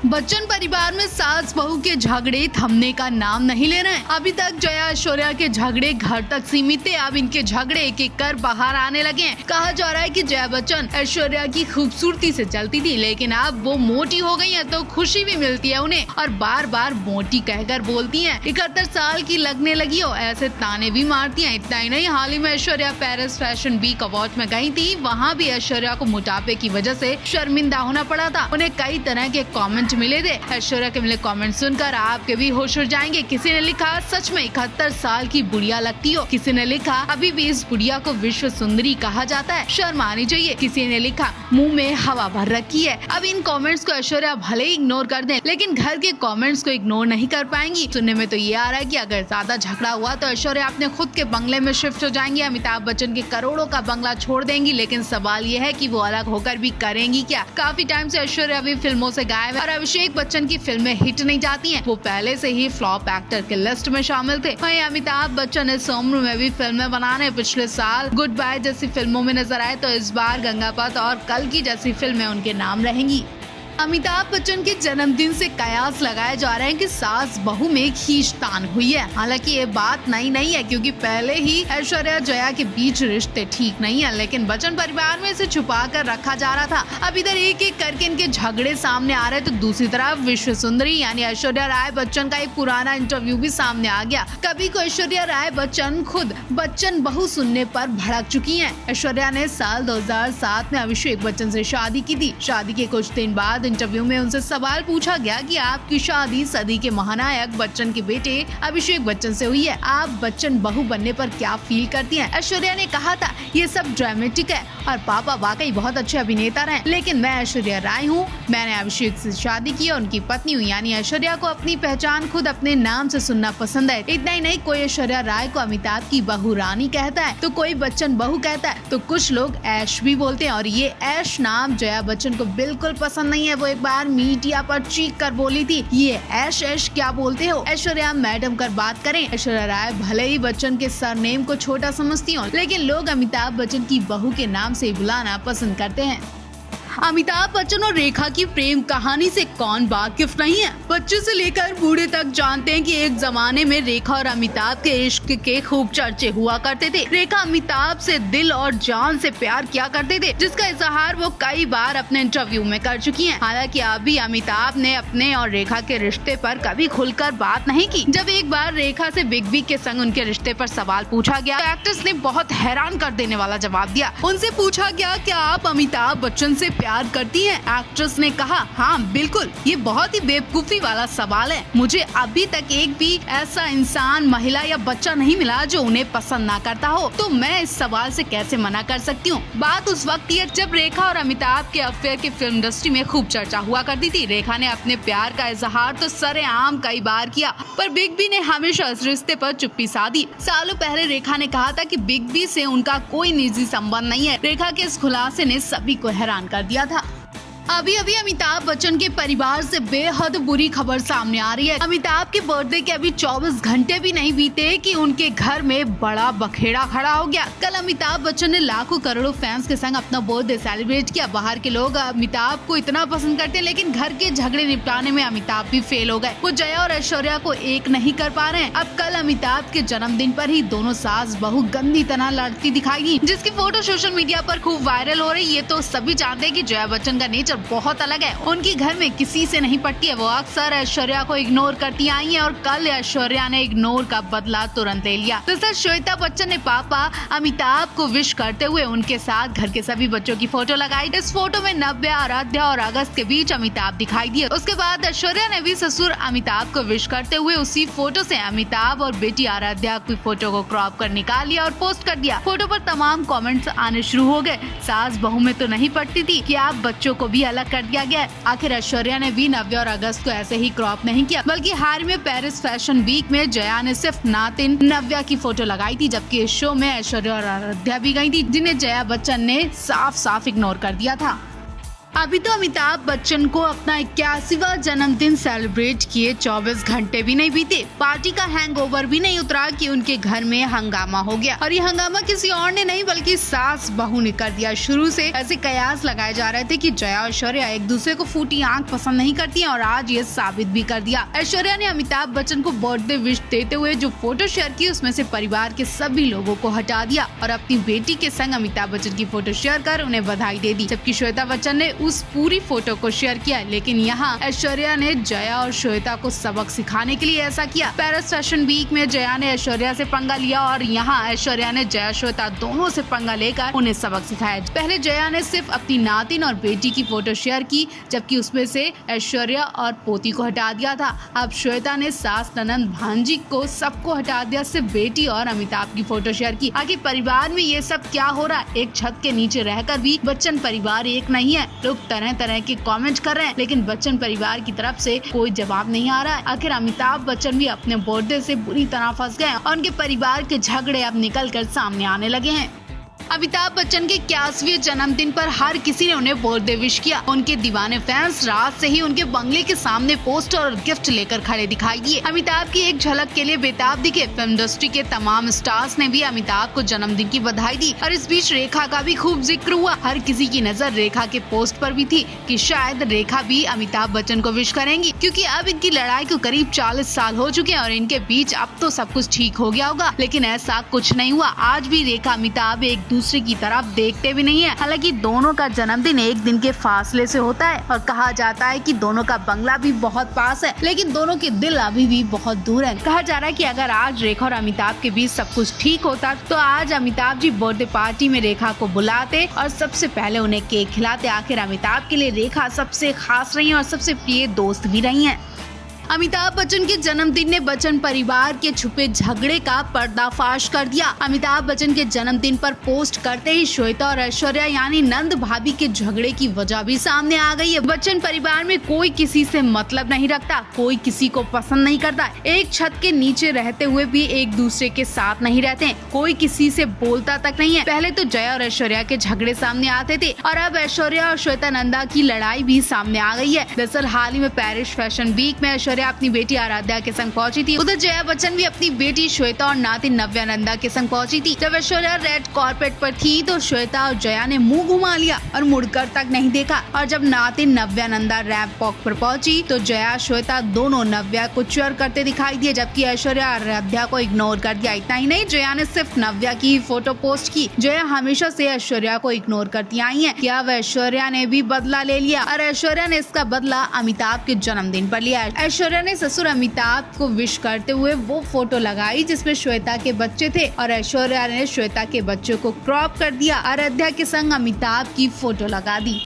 बच्चन परिवार में सास बहू के झगड़े थमने का नाम नहीं ले रहे हैं। अभी तक जया ऐश्वर्या के झगड़े घर तक सीमित थे, अब इनके झगड़े एक एक कर बाहर आने लगे हैं। कहा जा रहा है कि जया बच्चन ऐश्वर्या की खूबसूरती से चलती थी, लेकिन अब वो मोटी हो गई है तो खुशी भी मिलती है उन्हें और बार बार मोटी कहकर बोलती हैं 71 साल की लगने लगी हो, ऐसे ताने भी मारती हैं। इतना ही नहीं, हाल ही में Aishwarya Paris fashion week award में गई थी, वहाँ भी ऐश्वर्या को मोटापे की वजह से शर्मिंदा होना पड़ा था। उन्हें कई तरह के कॉमेंट मिले थे। ऐश्वर्या के मिले कमेंट सुनकर आपके भी होश उड़ जाएंगे। किसी ने लिखा, सच में 71 साल की बुढ़िया लगती हो। किसी ने लिखा, अभी भी इस बुढ़िया को विश्व सुंदरी कहा जाता है, शर्म आनी चाहिए। किसी ने लिखा, मुंह में हवा भर रखी है। अब इन कमेंट्स को ऐश्वर्या भले ही इग्नोर कर दें, लेकिन घर के कमेंट्स को इग्नोर नहीं कर पाएंगी। सुनने में तो ये आ रहा है कि अगर ज्यादा झगड़ा हुआ तो ऐश्वर्या अपने खुद के बंगले में शिफ्ट हो जाएंगी। अमिताभ बच्चन के करोड़ों का बंगला छोड़ देंगी, लेकिन सवाल ये है कि वो अलग होकर भी करेंगी क्या। काफी टाइम से ऐश्वर्या भी फिल्मों से गायब है और अभिषेक बच्चन की फिल्में हिट नहीं जाती हैं। वो पहले से ही फ्लॉप एक्टर के लिस्ट में शामिल थे। वहीं अमिताभ बच्चन इस उम्र में भी फिल्में बनाने पिछले साल गुड बाय जैसी फिल्मों में नजर आए, तो इस बार गंगापथ और कल की जैसी फिल्में उनके नाम रहेंगी। अमिताभ बच्चन के जन्मदिन से कयास लगाए जा रहे हैं कि सास बहू में खींचतान हुई है। हालांकि ये बात नई नहीं है, क्योंकि पहले ही ऐश्वर्या जया के बीच रिश्ते ठीक नहीं है, लेकिन बच्चन परिवार में इसे छुपा कर रखा जा रहा था। अब इधर एक एक करके इनके झगड़े सामने आ रहे, तो दूसरी तरफ विश्व सुंदरी यानी ऐश्वर्या राय बच्चन का एक पुराना इंटरव्यू भी सामने आ गया। कभी को ऐश्वर्या राय बच्चन खुद बच्चन बहू सुनने पर भड़क चुकी है। ऐश्वर्या ने साल 2007 में अभिषेक बच्चन से शादी की थी। शादी के कुछ दिन बाद इंटरव्यू में उनसे सवाल पूछा गया कि आपकी शादी सदी के महानायक बच्चन के बेटे अभिषेक बच्चन से हुई है, आप बच्चन बहू बनने पर क्या फील करती हैं? ऐश्वर्या ने कहा था, ये सब ड्रामेटिक है और पापा वाकई बहुत अच्छे अभिनेता रहे, लेकिन मैं ऐश्वर्या राय हूँ। मैंने अभिषेक से शादी की और उनकी पत्नी हुई। यानी ऐश्वर्या को अपनी पहचान खुद अपने नाम से सुनना पसंद है। इतना ही नहीं, कोई ऐश्वर्या राय को अमिताभ की बहू रानी कहता है, तो कोई बच्चन बहू कहता है, तो कुछ लोग ऐश भी बोलते हैं। और ये ऐश नाम जया बच्चन को बिल्कुल पसंद नहीं है। वो एक बार मीडिया पर चीख कर बोली थी, ये ऐश ऐश क्या बोलते हो, ऐश्वर्या मैडम कर बात करें। ऐश्वर्या राय भले ही बच्चन के सरनेम को छोटा समझती हो, लेकिन लोग अमिताभ बच्चन की बहू के नाम से बुलाना पसंद करते हैं। अमिताभ बच्चन और रेखा की प्रेम कहानी से कौन वाकिफ नहीं है। बच्चे से लेकर बूढ़े तक जानते हैं कि एक जमाने में रेखा और अमिताभ के इश्क के खूब चर्चे हुआ करते थे। रेखा अमिताभ से दिल और जान से प्यार किया करते थे, जिसका इजहार वो कई बार अपने इंटरव्यू में कर चुकी हैं। हालांकि अभी अमिताभ ने अपने और रेखा के रिश्ते पर कभी खुलकर बात नहीं की। जब एक बार रेखा से बिग बी के संग उनके रिश्ते पर सवाल पूछा गया, तो एक्ट्रेस ने बहुत हैरान कर देने वाला जवाब दिया। उनसे पूछा गया, क्या आप अमिताभ बच्चन से प्यार करती हैं? एक्ट्रेस ने कहा, हाँ बिल्कुल। ये बहुत ही बेवकूफी वाला सवाल है। मुझे अभी तक एक भी ऐसा इंसान, महिला या बच्चा नहीं मिला जो उन्हें पसंद ना करता हो, तो मैं इस सवाल से कैसे मना कर सकती हूँ। बात उस वक्त ये जब रेखा और अमिताभ के अफेयर की फिल्म इंडस्ट्री में खूब चर्चा हुआ करती थी। रेखा ने अपने प्यार का इजहार तो सरेआम कई बार किया, पर बिग बी ने हमेशा इस रिश्ते पर चुप्पी साधी। सालों पहले रेखा ने कहा था कि बिग बी से उनका कोई निजी संबंध नहीं है। रेखा के इस खुलासे ने सभी को हैरान कर दिया था। अभी अमिताभ बच्चन के परिवार से बेहद बुरी खबर सामने आ रही है। अमिताभ के बर्थडे के अभी 24 घंटे भी नहीं बीते कि उनके घर में बड़ा बखेड़ा खड़ा हो गया। कल अमिताभ बच्चन ने लाखों करोड़ों फैंस के संग अपना बर्थडे सेलिब्रेट किया। बाहर के लोग अमिताभ को इतना पसंद करते हैं, लेकिन घर के झगड़े निपटाने में अमिताभ भी फेल हो गए। वो जया और ऐश्वर्या को एक नहीं कर पा रहे हैं। अब कल अमिताभ के जन्मदिन पर ही दोनों सास बहू गंदी तरह लड़ती दिखाई दी, जिसकी फोटो सोशल मीडिया पर खूब वायरल हो रही। ये तो सभी जानते हैं कि जया बच्चन का नेचर बहुत अलग है। उनकी घर में किसी से नहीं पटती है। वो अक्सर ऐश्वर्या को इग्नोर करती आई है और कल ऐश्वर्या ने इग्नोर का बदला तुरंत ले लिया। तो श्वेता बच्चन ने पापा अमिताभ को विश करते हुए उनके साथ घर के सभी बच्चों की फोटो लगाई। इस फोटो में नव्या, आराध्या और अगस्त के बीच अमिताभ दिखाई दिए। उसके बाद ऐश्वर्या ने भी ससुर अमिताभ को विश करते हुए उसी फोटो से अमिताभ और बेटी आराध्या की फोटो को क्रॉप कर निकाल लिया और पोस्ट कर दिया। फोटो पर तमाम कमेंट्स आने शुरू हो गए। सास बहू में तो नहीं पड़ती थी कि आप बच्चों को भी अलग कर दिया गया। आखिर ऐश्वर्या ने भी नव्या और अगस्त को ऐसे ही क्रॉप नहीं किया, बल्कि हाल में पेरिस फैशन वीक में जया ने सिर्फ नातिन नव्या की फोटो लगाई थी, जबकि इस शो में ऐश्वर्या और आराध्या भी गई थी, जिन्हें जया बच्चन ने साफ साफ इग्नोर कर दिया था। अभी तो अमिताभ बच्चन को अपना 81वां जन्मदिन सेलिब्रेट किए 24 घंटे भी नहीं बीते, पार्टी का हैंगओवर भी नहीं उतरा कि उनके घर में हंगामा हो गया। और ये हंगामा किसी और ने नहीं बल्कि सास बहू ने कर दिया। शुरू से ऐसे कयास लगाए जा रहे थे कि जया और ऐश्वर्या एक दूसरे को फूटी आंख पसंद नहीं करती हैं और आज ये साबित भी कर दिया। ऐश्वर्या ने अमिताभ बच्चन को बर्थडे विश देते हुए जो फोटो शेयर की उसमें से परिवार के सभी लोगों को हटा दिया और अपनी बेटी के संग अमिताभ बच्चन की फोटो शेयर कर उन्हें बधाई दे दी। जबकि श्वेता बच्चन ने उस पूरी फोटो को शेयर किया, लेकिन यहाँ ऐश्वर्या ने जया और श्वेता को सबक सिखाने के लिए ऐसा किया। पेरिस फैशन वीक में जया ने ऐश्वर्या से पंगा लिया और यहाँ ऐश्वर्या ने जया श्वेता दोनों से पंगा लेकर उन्हें सबक सिखाया। पहले जया ने सिर्फ अपनी नातिन और बेटी की फोटो शेयर की, जबकि उसमें से ऐश्वर्या और पोती को हटा दिया था। अब श्वेता ने सास ननद भांजी को सबको हटा दिया, सिर्फ बेटी और अमिताभ की फोटो शेयर की। आगे परिवार में ये सब क्या हो रहा है? एक छत के नीचे रहकर भी बच्चन परिवार एक नहीं है। लोग तरह तरह के कमेंट कर रहे हैं, लेकिन बच्चन परिवार की तरफ से कोई जवाब नहीं आ रहा है। आखिर अमिताभ बच्चन भी अपने बर्थडे से बुरी तरह फंस गए और उनके परिवार के झगड़े अब निकल कर सामने आने लगे हैं। अमिताभ बच्चन के 81वें जन्मदिन पर हर किसी ने उन्हें बर्थडे विश किया। उनके दीवाने फैंस रात से ही उनके बंगले के सामने पोस्टर और गिफ्ट लेकर खड़े दिखाई दिए। अमिताभ की एक झलक के लिए बेताब दिखे। फिल्म इंडस्ट्री के तमाम स्टार्स ने भी अमिताभ को जन्मदिन की बधाई दी और इस बीच रेखा का भी खूब जिक्र हुआ। हर किसी की नजर रेखा के पोस्ट पर भी थी कि शायद रेखा भी अमिताभ बच्चन को विश करेंगी, क्योंकि अब इनकी लड़ाई को करीब 40 साल हो चुके हैं और इनके बीच अब तो सब कुछ ठीक हो गया होगा। लेकिन ऐसा कुछ नहीं हुआ। आज भी रेखा अमिताभ एक दूसरे की तरफ देखते भी नहीं है। हालांकि दोनों का जन्मदिन एक दिन के फासले से होता है और कहा जाता है कि दोनों का बंगला भी बहुत पास है, लेकिन दोनों के दिल अभी भी बहुत दूर हैं। कहा जा रहा है कि अगर आज रेखा और अमिताभ के बीच सब कुछ ठीक होता तो आज अमिताभ जी बर्थडे पार्टी में रेखा को बुलाते और सबसे पहले उन्हें केक खिलाते। आखिर अमिताभ के लिए रेखा सबसे खास रही है और सबसे प्रिय दोस्त भी रही है। अमिताभ बच्चन के जन्मदिन ने बच्चन परिवार के छुपे झगड़े का पर्दाफाश कर दिया। अमिताभ बच्चन के जन्मदिन पर पोस्ट करते ही श्वेता और ऐश्वर्या यानी नंद भाभी के झगड़े की वजह भी सामने आ गई है। बच्चन परिवार में कोई किसी से मतलब नहीं रखता, कोई किसी को पसंद नहीं करता। एक छत के नीचे रहते हुए भी एक दूसरे के साथ नहीं रहते हैं, कोई किसी से बोलता तक नहीं है। पहले तो जया और ऐश्वर्या के झगड़े सामने आते थे और अब ऐश्वर्या और श्वेता नंदा की लड़ाई भी सामने आ गई है। दरअसल हाल ही में पेरिस फैशन वीक में ऐश्वर्या अपनी बेटी आराध्या के संग पहुंची थी। उधर जया बच्चन भी अपनी बेटी श्वेता और नातिन नव्या नंदा के संग पहुंची थी। जब ऐश्वर्या रेड कार्पेट पर थी तो श्वेता और जया ने मुंह घुमा लिया और मुड़कर तक नहीं देखा। और जब नातिन नव्या नंदा रैंप वॉक पर पहुंची तो जया श्वेता दोनों नव्या को चीयर करते दिखाई दिए, जबकि ऐश्वर्या आराध्या को इग्नोर कर दिया। इतना ही नहीं, जया ने सिर्फ नव्या की फोटो पोस्ट की। जया हमेशा से ऐश्वर्या को इग्नोर करती आई है कि अब ऐश्वर्या ने भी बदला ले लिया और ऐश्वर्या ने इसका बदला अमिताभ के जन्मदिन पर लिया। ऐश्वर्या ने ससुर अमिताभ को विश करते हुए वो फोटो लगाई जिसमें श्वेता के बच्चे थे और ऐश्वर्या ने श्वेता के बच्चों को क्रॉप कर दिया। आराध्या के संग अमिताभ की फोटो लगा दी।